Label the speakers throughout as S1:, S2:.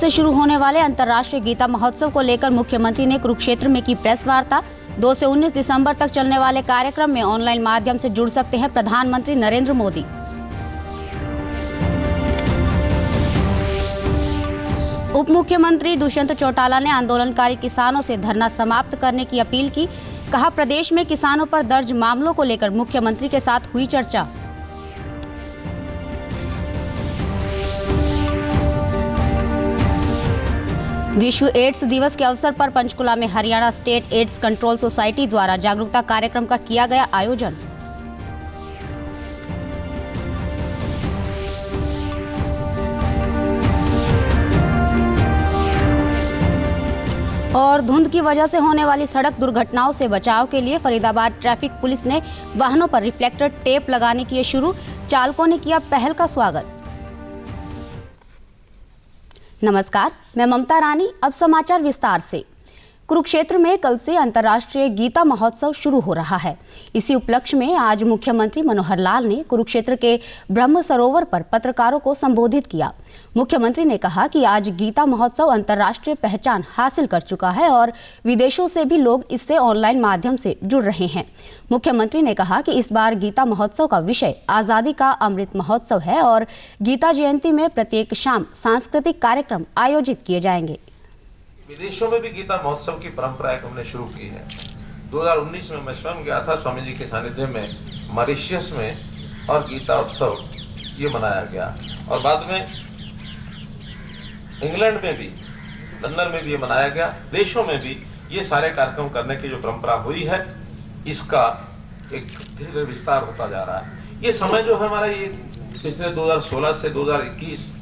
S1: से शुरू होने वाले अंतर्राष्ट्रीय गीता महोत्सव को लेकर मुख्यमंत्री ने कुरुक्षेत्र में की प्रेस वार्ता। 2 से 19 दिसंबर तक चलने वाले कार्यक्रम में ऑनलाइन माध्यम से जुड़ सकते हैं प्रधानमंत्री नरेंद्र मोदी। उप मुख्यमंत्री दुष्यंत चौटाला ने आंदोलनकारी किसानों से धरना समाप्त करने की अपील की। कहा, प्रदेश में किसानों पर दर्ज मामलों को लेकर मुख्यमंत्री के साथ हुई चर्चा। विश्व एड्स दिवस के अवसर पर पंचकुला में Haryana state AIDS control society द्वारा जागरूकता कार्यक्रम का किया गया आयोजन। और धुंध की वजह से होने वाली सड़क दुर्घटनाओं से बचाव के लिए फरीदाबाद ट्रैफिक पुलिस ने वाहनों पर रिफ्लेक्टर टेप लगाने किए शुरू। चालकों ने किया पहल का स्वागत। नमस्कार, मैं ममता रानी। अब समाचार विस्तार से। कुरुक्षेत्र में कल से अंतर्राष्ट्रीय गीता महोत्सव शुरू हो रहा है। इसी उपलक्ष्य में आज मुख्यमंत्री मनोहर लाल ने कुरुक्षेत्र के ब्रह्म सरोवर पर पत्रकारों को संबोधित किया। मुख्यमंत्री ने कहा कि आज गीता महोत्सव अंतर्राष्ट्रीय पहचान हासिल कर चुका है और विदेशों से भी लोग इससे ऑनलाइन माध्यम से जुड़ रहे हैं। मुख्यमंत्री ने कहा कि इस बार गीता महोत्सव का विषय आज़ादी का अमृत महोत्सव है और गीता जयंती में प्रत्येक शाम सांस्कृतिक कार्यक्रम आयोजित किए जाएंगे।
S2: विदेशों में भी गीता महोत्सव की परंपरा एक हमने शुरू की है। 2019 में मैं स्वयं गया था स्वामी जी के सानिध्य में मॉरिशस में, और गीता उत्सव ये मनाया गया। और बाद में इंग्लैंड में भी, लंदन में भी ये मनाया गया। देशों में भी ये सारे कार्यक्रम करने की जो परंपरा हुई है, इसका एक धीरे धीरे विस्तार होता जा रहा है। ये समय जो है हमारा, ये पिछले 2016 से 2021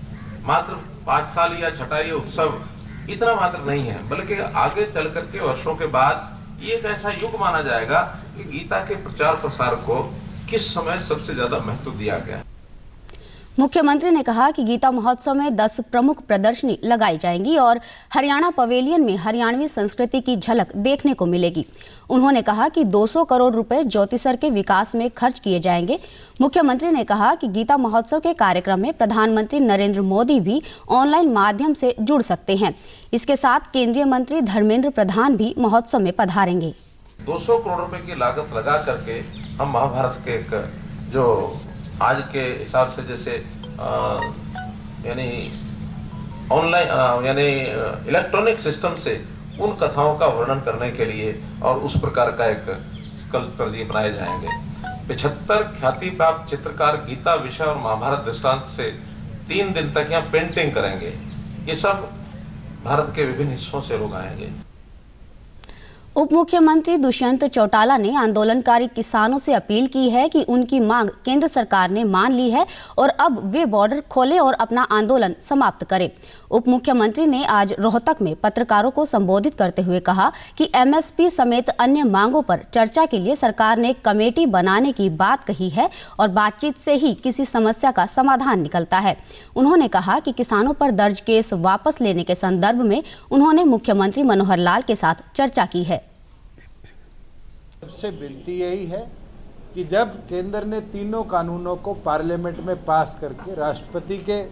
S2: मात्र 5 साल या छठा ये उत्सव इतना मात्र नहीं है, बल्कि आगे चल करके वर्षों के बाद ये एक ऐसा युग माना जाएगा कि गीता के प्रचार प्रसार को किस समय सबसे ज्यादा महत्व दिया गया।
S1: मुख्यमंत्री ने कहा कि गीता महोत्सव में 10 प्रमुख प्रदर्शनी लगाई जाएंगी और हरियाणा पवेलियन में हरियाणवी संस्कृति की झलक देखने को मिलेगी। उन्होंने कहा कि 200 करोड़ रुपए ज्योतिसर के विकास में खर्च किए जाएंगे। मुख्यमंत्री ने कहा कि गीता महोत्सव के कार्यक्रम में प्रधानमंत्री नरेंद्र मोदी भी ऑनलाइन माध्यम से जुड़ सकते हैं। इसके साथ केंद्रीय मंत्री धर्मेंद्र प्रधान भी महोत्सव में पधारेंगे।
S2: 200 करोड़ रुपए की लागत लगा करके हम महाभारत के एक जो आज के हिसाब से जैसे यानी ऑनलाइन यानी इलेक्ट्रॉनिक सिस्टम से उन कथाओं का वर्णन करने के लिए और उस प्रकार का एक स्कल्पचर जी बनाए जाएंगे। 75 ख्याति प्राप्त चित्रकार गीता विषय और महाभारत दृष्टांत से 3 दिन तक यहाँ पेंटिंग करेंगे। ये सब भारत के विभिन्न हिस्सों से लोग आएंगे।
S1: उप मुख्यमंत्री दुष्यंत चौटाला ने आंदोलनकारी किसानों से अपील की है कि उनकी मांग केंद्र सरकार ने मान ली है और अब वे बॉर्डर खोलें और अपना आंदोलन समाप्त करें। उप मुख्यमंत्री ने आज रोहतक में पत्रकारों को संबोधित करते हुए कहा कि एमएसपी समेत अन्य मांगों पर चर्चा के लिए सरकार ने कमेटी बनाने की बात कही है और बातचीत से ही किसी समस्या का समाधान निकलता है। उन्होंने कहा कि किसानों पर दर्ज केस वापस लेने के संदर्भ में उन्होंने मुख्यमंत्री मनोहर लाल के साथ चर्चा की है।
S3: सबसे विनती यही है कि जब केंद्र ने तीनों कानूनों को पार्लियामेंट में पास करके राष्ट्रपति के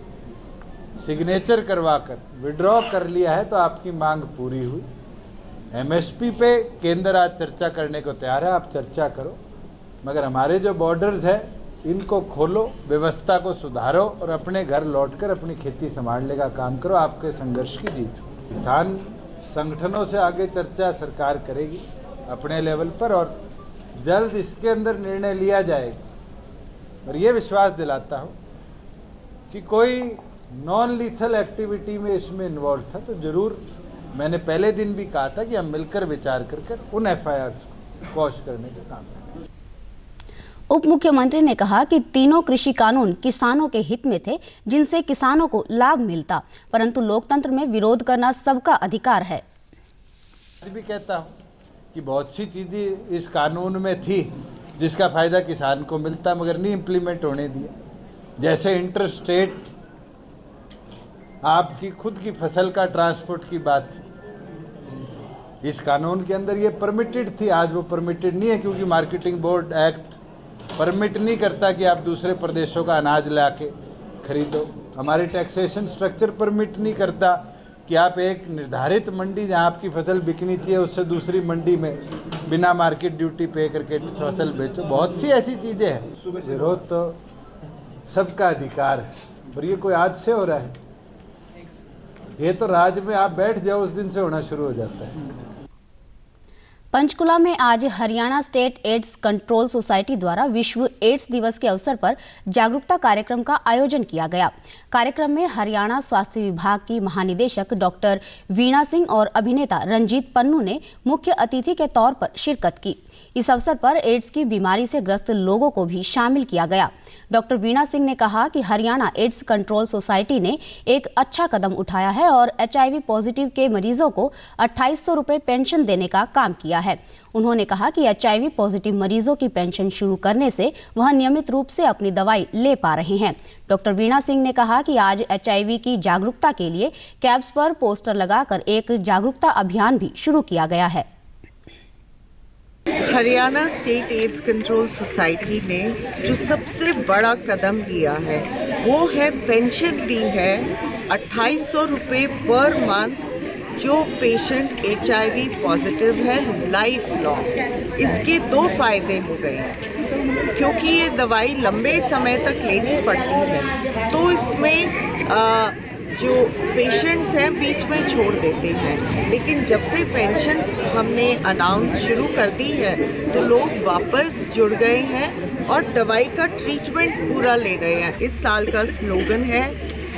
S3: सिग्नेचर करवाकर विड्रॉ कर लिया है, तो आपकी मांग पूरी हुई। एमएसपी पे केंद्र आज चर्चा करने को तैयार है, आप चर्चा करो, मगर हमारे जो बॉर्डर्स हैं इनको खोलो, व्यवस्था को सुधारो और अपने घर लौटकर अपनी खेती संभालने का काम करो। आपके संघर्ष की जीत हो। किसान संगठनों से आगे चर्चा सरकार करेगी अपने लेवल पर और जल्द इसके अंदर निर्णय लिया जाएगा। और ये विश्वास दिलाता हूँ कि कोई नॉन लीथल एक्टिविटी में इसमें इन्वॉल्व था तो जरूर, मैंने पहले दिन भी कहा था कि हम मिलकर विचार कर उन एफआईआर को क्वॉश करने का काम करें।
S1: उप मुख्यमंत्री ने कहा कि तीनों कृषि कानून किसानों के हित में थे, जिनसे किसानों को लाभ मिलता, परंतु लोकतंत्र में विरोध करना सबका अधिकार है।
S3: आज भी कहता हूँ कि बहुत सी चीज़ें इस कानून में थी जिसका फायदा किसान को मिलता, मगर नहीं इम्प्लीमेंट होने दिया। जैसे इंटर स्टेट आपकी खुद की फसल का ट्रांसपोर्ट की बात, इस कानून के अंदर ये परमिटेड थी, आज वो परमिटेड नहीं है, क्योंकि मार्केटिंग बोर्ड एक्ट परमिट नहीं करता कि आप दूसरे प्रदेशों का अनाज ला के खरीदो। हमारे टैक्सेशन स्ट्रक्चर परमिट नहीं करता कि आप एक निर्धारित मंडी जहां आपकी फसल बिकनी थी उससे दूसरी मंडी में बिना मार्केट ड्यूटी पे करके फसल बेचो। बहुत सी ऐसी चीज़ें हैं। विरोध तो सबका अधिकार है, पर ये कोई आज से हो रहा है? ये तो राज्य में आप बैठ जाओ उस दिन से होना शुरू हो जाता है।
S1: पंचकुला में आज Haryana state AIDS control society द्वारा विश्व एड्स दिवस के अवसर पर जागरूकता कार्यक्रम का आयोजन किया गया। कार्यक्रम में हरियाणा स्वास्थ्य विभाग की महानिदेशक डॉक्टर वीणा सिंह और अभिनेता रंजीत पन्नू ने मुख्य अतिथि के तौर पर शिरकत की। इस अवसर पर एड्स की बीमारी से ग्रस्त लोगों को भी शामिल किया गया। डॉक्टर वीणा सिंह ने कहा कि हरियाणा एड्स कंट्रोल सोसाइटी ने एक अच्छा कदम उठाया है और HIV पॉजिटिव के मरीजों को 2800 रुपये पेंशन देने का काम किया है। उन्होंने कहा कि HIV पॉजिटिव मरीजों की पेंशन शुरू करने से वह नियमित रूप से अपनी दवाई ले पा रहे हैं। डॉक्टर वीणा सिंह ने कहा कि आज HIV की जागरूकता के लिए कैब्स पर पोस्टर लगाकर एक जागरूकता अभियान भी शुरू किया गया है।
S4: Haryana state AIDS control society ने जो सबसे बड़ा कदम लिया है वो है पेंशन दी है 2800 रुपये पर मंथ जो पेशेंट HIV पॉजिटिव है लाइफ लॉन्ग। इसके 2 फायदे हो गए, क्योंकि ये दवाई लंबे समय तक लेनी पड़ती है तो इसमें जो पेशेंट्स हैं बीच में छोड़ देते हैं, लेकिन जब से पेंशन हमने अनाउंस शुरू कर दी है तो लोग वापस जुड़ गए हैं और दवाई का ट्रीटमेंट पूरा ले रहे हैं। इस साल का स्लोगन है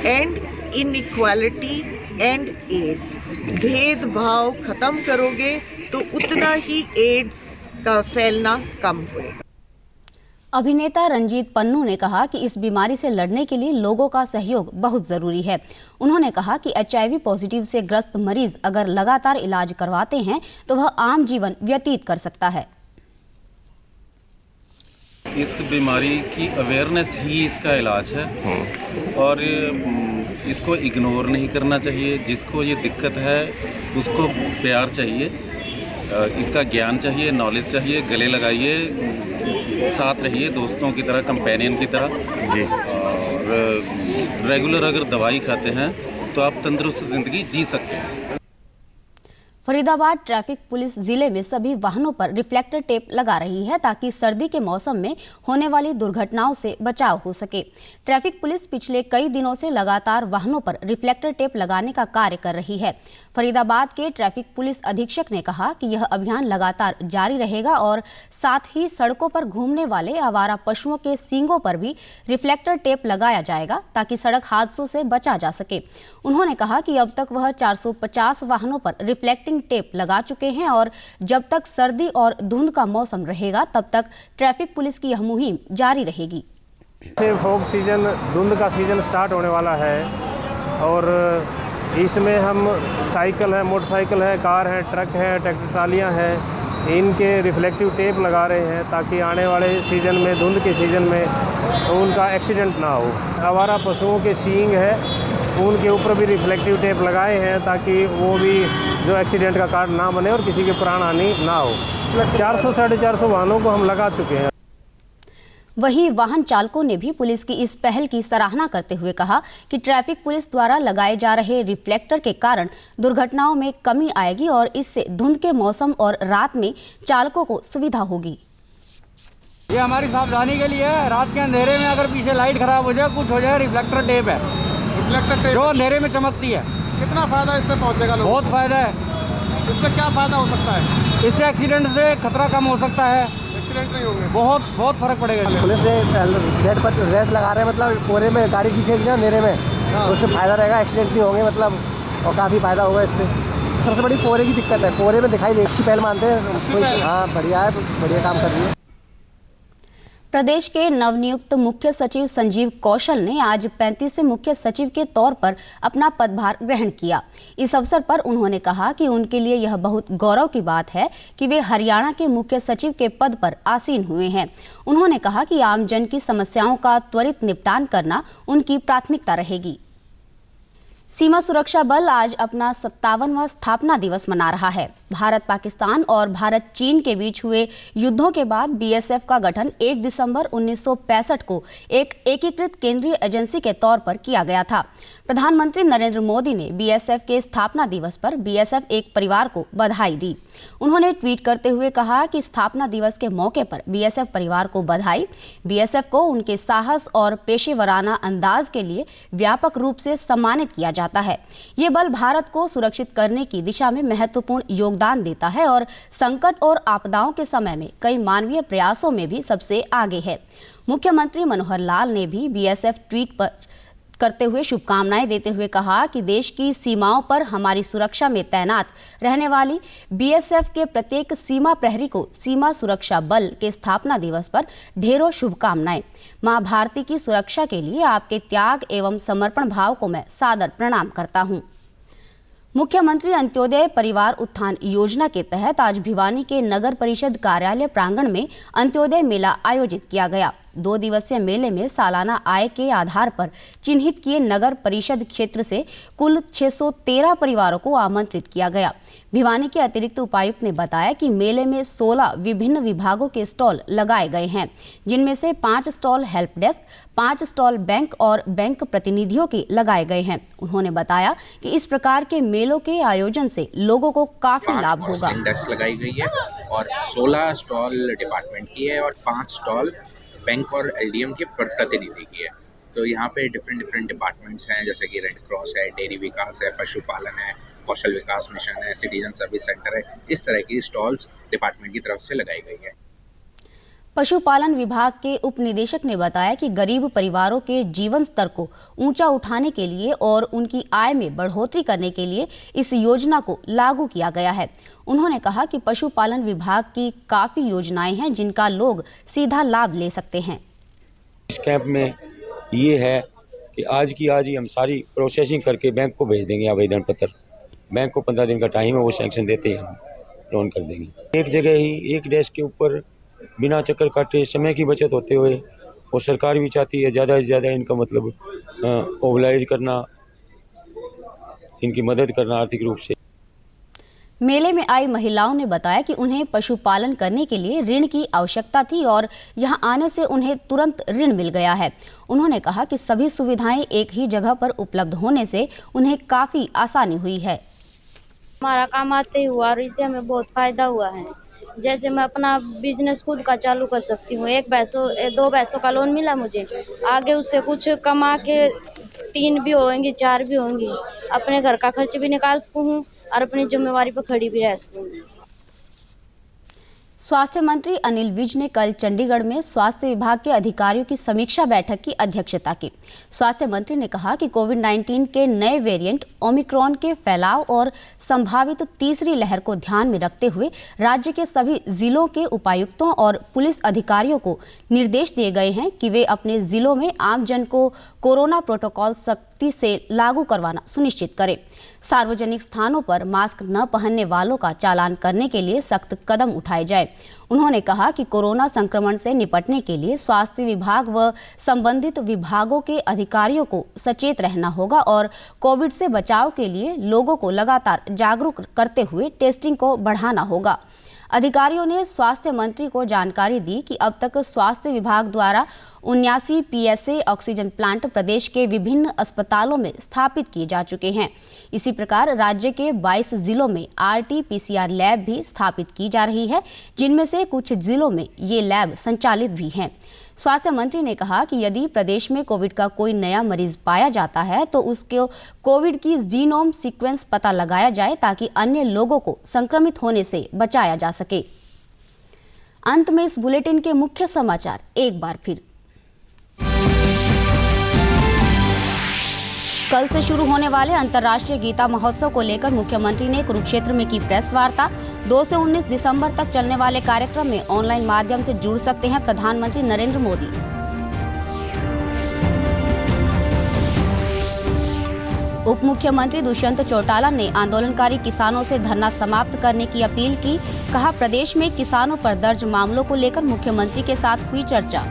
S4: एंड इनइक्वालिटी एंड एड्स। भेदभाव खत्म करोगे तो उतना ही एड्स का फैलना कम होएगा।
S1: अभिनेता रंजीत पन्नू ने कहा कि इस बीमारी से लड़ने के लिए लोगों का सहयोग बहुत जरूरी है। उन्होंने कहा कि HIV पॉजिटिव से ग्रस्त मरीज अगर लगातार इलाज करवाते हैं तो वह आम जीवन व्यतीत कर सकता है।
S5: इस बीमारी की अवेयरनेस ही इसका इलाज है और इसको इग्नोर नहीं करना चाहिए। जिसको ये दिक्कत है उसको प्यार चाहिए, इसका ज्ञान चाहिए, नॉलेज चाहिए। गले लगाइए, साथ रहिए दोस्तों की तरह, कंपेनियन की तरह जी। और रेगुलर अगर दवाई खाते हैं तो आप तंदुरुस्त ज़िंदगी जी सकते हैं।
S1: फरीदाबाद ट्रैफिक पुलिस जिले में सभी वाहनों पर रिफ्लेक्टर टेप लगा रही है ताकि सर्दी के मौसम में होने वाली दुर्घटनाओं से बचाव हो सके। ट्रैफिक पुलिस पिछले कई दिनों से लगातार वाहनों पर रिफ्लेक्टर टेप लगाने का कार्य कर रही है। फरीदाबाद के ट्रैफिक पुलिस अधीक्षक ने कहा कि यह अभियान लगातार जारी रहेगा और साथ ही सड़कों पर घूमने वाले आवारा पशुओं के सींगों पर भी रिफ्लेक्टर टेप लगाया जाएगा ताकि सड़क हादसों से बचा जा सके। उन्होंने कहा कि अब तक वह 450 वाहनों पर रिफ्लेक्टिंग टेप लगा चुके हैं और जब तक सर्दी और धुंध का मौसम रहेगा तब तक ट्रैफिक पुलिस की यह मुहिम जारी रहेगी।
S6: फॉग सीजन, धुंध का सीजन स्टार्ट होने वाला है और इसमें हम साइकिल है, मोटरसाइकिल है, कार है, ट्रक है, ट्रैक्टर ट्रालियाँ हैं, इनके रिफ्लेक्टिव टेप लगा रहे हैं ताकि आने वाले सीज़न में, धुंध के सीज़न में उनका एक्सीडेंट ना हो। आवारा पशुओं के सींग है उनके ऊपर भी रिफ्लेक्टिव टेप लगाए हैं ताकि वो भी जो एक्सीडेंट का कारण ना बने और किसी की प्राण हानि ना हो। 400-450 वाहनों को हम लगा चुके हैं।
S1: वहीं वाहन चालकों ने भी पुलिस की इस पहल की सराहना करते हुए कहा कि ट्रैफिक पुलिस द्वारा लगाए जा रहे रिफ्लेक्टर के कारण दुर्घटनाओं में कमी आएगी और इससे धुंध के मौसम और रात में चालकों को सुविधा होगी।
S7: ये हमारी सावधानी के लिए है। रात के अंधेरे में अगर पीछे लाइट खराब हो जाए, कुछ हो जाए, रिफ्लेक्टर टेप है, रिफ्लेक्टर टेप जो अंधेरे में चमकती है। कितना फायदा इससे पहुंचेगा लोगों को? बहुत फायदा है। इससे क्या फायदा हो सकता है? इससे एक्सीडेंट से खतरा कम हो सकता है, एक्सीडेंट नहीं होंगे, बहुत फर्क पड़ेगा।
S8: पुलिस से रेड पर रेड लगा रहे हैं, मतलब कोहरे में गाड़ी दिखेगी ना अंधेरे में, उससे फायदा रहेगा, एक्सीडेंट नहीं होंगे मतलब, और काफ़ी फायदा होगा इससे। सबसे बड़ी कोहरे की दिक्कत है, कोहरे में दिखाई दे। अच्छी पहल मानते हैं। हाँ बढ़िया है, बढ़िया काम कर रही है।
S1: प्रदेश के नवनियुक्त मुख्य सचिव संजीव कौशल ने आज 35वें मुख्य सचिव के तौर पर अपना पदभार ग्रहण किया। इस अवसर पर उन्होंने कहा कि उनके लिए यह बहुत गौरव की बात है कि वे हरियाणा के मुख्य सचिव के पद पर आसीन हुए हैं। उन्होंने कहा कि आमजन की समस्याओं का त्वरित निपटान करना उनकी प्राथमिकता रहेगी। सीमा सुरक्षा बल आज अपना 57वां स्थापना दिवस मना रहा है। भारत पाकिस्तान और भारत चीन के बीच हुए युद्धों के बाद बीएसएफ का गठन 1 दिसंबर 1965 को एक एकीकृत केंद्रीय एजेंसी के तौर पर किया गया था। प्रधानमंत्री नरेंद्र मोदी ने बीएसएफ के स्थापना दिवस पर बीएसएफ एक परिवार को बधाई दी। उन्होंने ट्वीट करते हुए कहा कि स्थापना दिवस के मौके पर बीएसएफ परिवार को बधाई। बीएसएफ को उनके साहस और पेशेवराना अंदाज के लिए व्यापक रूप से सम्मानित किया जाता है। ये बल भारत को सुरक्षित करने की दिशा में महत्वपूर्ण योगदान देता है और संकट और आपदाओं के समय में कई मानवीय प्रयासों में भी सबसे आगे है। मुख्यमंत्री मनोहर लाल ने भी बीएसएफ ट्वीट पर करते हुए शुभकामनाएं देते हुए कहा कि देश की सीमाओं पर हमारी सुरक्षा में तैनात रहने वाली बीएसएफ के प्रत्येक सीमा प्रहरी को सीमा सुरक्षा बल के स्थापना दिवस पर ढेरों शुभकामनाएं। मां भारती की सुरक्षा के लिए आपके त्याग एवं समर्पण भाव को मैं सादर प्रणाम करता हूं। मुख्यमंत्री अंत्योदय परिवार उत्थान योजना के तहत आज भिवानी के नगर परिषद कार्यालय प्रांगण में अंत्योदय मेला आयोजित किया गया। 2 दिवसीय मेले में सालाना आय के आधार पर चिन्हित किए नगर परिषद क्षेत्र से कुल 613 परिवारों को आमंत्रित किया गया। भिवानी के अतिरिक्त उपायुक्त ने बताया कि मेले में 16 विभिन्न विभागों के स्टॉल लगाए गए हैं, जिनमें से 5 stall help desk, 5 stall bank और बैंक प्रतिनिधियों के लगाए गए हैं। उन्होंने बताया कि इस प्रकार के मेलों के आयोजन से लोगों को काफी लाभ होगा।
S9: डेस्क लगाई गई है और 16 स्टॉल डिपार्टमेंट की है और 5 स्टॉल बैंक और एलडीएम के प्रतिनिधि की है। तो यहाँ पे डिफरेंट डिपार्टमेंट्स हैं, जैसे कि रेड क्रॉस है, डेयरी विकास है, पशुपालन है, कौशल विकास मिशन है, सिटीजन सर्विस सेंटर है। इस तरह की स्टॉल्स डिपार्टमेंट की तरफ से लगाई गई है।
S1: पशुपालन विभाग के उप निदेशक ने बताया कि गरीब परिवारों के जीवन स्तर को ऊंचा उठाने के लिए और उनकी आय में बढ़ोतरी करने के लिए इस योजना को लागू किया गया है। उन्होंने कहा कि पशुपालन विभाग की काफी योजनाएं हैं जिनका लोग सीधा लाभ ले सकते हैं।
S10: इस कैंप में ये है कि आज की आज ही हम सारी प्रोसेसिंग करके बैंक को भेज देंगे आवेदन पत्र। बैंक को 15 दिन का टाइम है, वो सैंक्शन देते ही हम लोन कर देंगे। एक जगह ही एक डेस्क के ऊपर बिना चक्कर काटे समय की बचत होते हुए, और सरकार भी चाहती है ज़्यादा से ज़्यादा इनका मतलब मोबिलाइज करना, इनकी मदद करना आर्थिक रूप से।
S1: मेले में आई महिलाओं ने बताया कि उन्हें पशुपालन करने के लिए ऋण की आवश्यकता थी और यहां आने से उन्हें तुरंत ऋण मिल गया है। उन्होंने कहा कि सभी सुविधाएं एक ही जगह पर उपलब्ध होने से उन्हें काफ़ी आसानी हुई है।
S11: हमारा काम आते ही हुआ और इससे हमें बहुत फायदा हुआ है। जैसे मैं अपना बिजनेस खुद का चालू कर सकती हूँ। 2 पैसों का लोन मिला मुझे, आगे उससे कुछ कमा के 3 भी होंगी, 4 भी होंगी, अपने घर का खर्च भी निकाल सकूँ और अपनी जिम्मेवारी पर खड़ी भी रह सकूँ।
S1: स्वास्थ्य मंत्री अनिल विज ने कल चंडीगढ़ में स्वास्थ्य विभाग के अधिकारियों की समीक्षा बैठक की अध्यक्षता की। स्वास्थ्य मंत्री ने कहा कि कोविड-19 के नए वेरिएंट ओमिक्रॉन के फैलाव और संभावित तीसरी लहर को ध्यान में रखते हुए राज्य के सभी जिलों के उपायुक्तों और पुलिस अधिकारियों को निर्देश दिए गए हैं कि वे अपने जिलों में आमजन को कोरोना प्रोटोकॉल सख्ती से लागू करवाना सुनिश्चित करें। सार्वजनिक स्थानों पर मास्क न पहनने वालों का चालान करने के लिए सख्त कदम उठाए जाए। उन्होंने कहा कि कोरोना संक्रमण से निपटने के लिए स्वास्थ्य विभाग व संबंधित विभागों के अधिकारियों को सचेत रहना होगा और कोविड से बचाव के लिए लोगों को लगातार जागरूक करते हुए टेस्टिंग को बढ़ाना होगा। अधिकारियों ने स्वास्थ्य मंत्री को जानकारी दी कि अब तक स्वास्थ्य विभाग द्वारा 79 PSA ऑक्सीजन प्लांट प्रदेश के विभिन्न अस्पतालों में स्थापित किए जा चुके हैं। इसी प्रकार राज्य के 22 जिलों में RT-PCR लैब भी स्थापित की जा रही है, जिनमें से कुछ जिलों में ये लैब संचालित भी हैं। स्वास्थ्य मंत्री ने कहा कि यदि प्रदेश में कोविड का कोई नया मरीज पाया जाता है तो उसके कोविड की जीनोम सीक्वेंस पता लगाया जाए ताकि अन्य लोगों को संक्रमित होने से बचाया जा सके। अंत में इस बुलेटिन के मुख्य समाचार एक बार फिर। कल से शुरू होने वाले अंतर्राष्ट्रीय गीता महोत्सव को लेकर मुख्यमंत्री ने कुरुक्षेत्र में की प्रेस वार्ता। 2 से 19 दिसंबर तक चलने वाले कार्यक्रम में ऑनलाइन माध्यम से जुड़ सकते हैं प्रधानमंत्री नरेंद्र मोदी। उप मुख्यमंत्री दुष्यंत चौटाला ने आंदोलनकारी किसानों से धरना समाप्त करने की अपील की। कहा, प्रदेश में किसानों पर दर्ज मामलों को लेकर मुख्यमंत्री के साथ हुई चर्चा।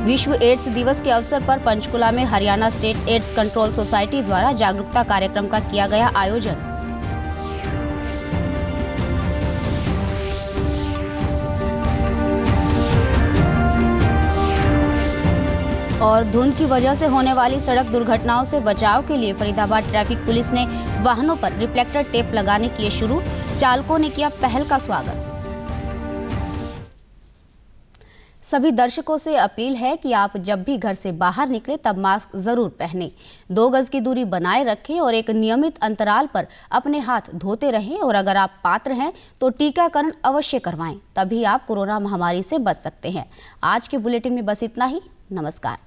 S1: विश्व एड्स दिवस के अवसर पर पंचकुला में Haryana state AIDS control society द्वारा जागरूकता कार्यक्रम का किया गया आयोजन। और धुंध की वजह से होने वाली सड़क दुर्घटनाओं से बचाव के लिए फरीदाबाद ट्रैफिक पुलिस ने वाहनों पर रिफ्लेक्टर टेप लगाने किए शुरू। चालकों ने किया पहल का स्वागत। सभी दर्शकों से अपील है कि आप जब भी घर से बाहर निकले तब मास्क जरूर पहनें, 2 गज की दूरी बनाए रखें और एक नियमित अंतराल पर अपने हाथ धोते रहें। और अगर आप पात्र हैं तो टीकाकरण अवश्य करवाएं, तभी आप कोरोना महामारी से बच सकते हैं। आज के बुलेटिन में बस इतना ही। नमस्कार।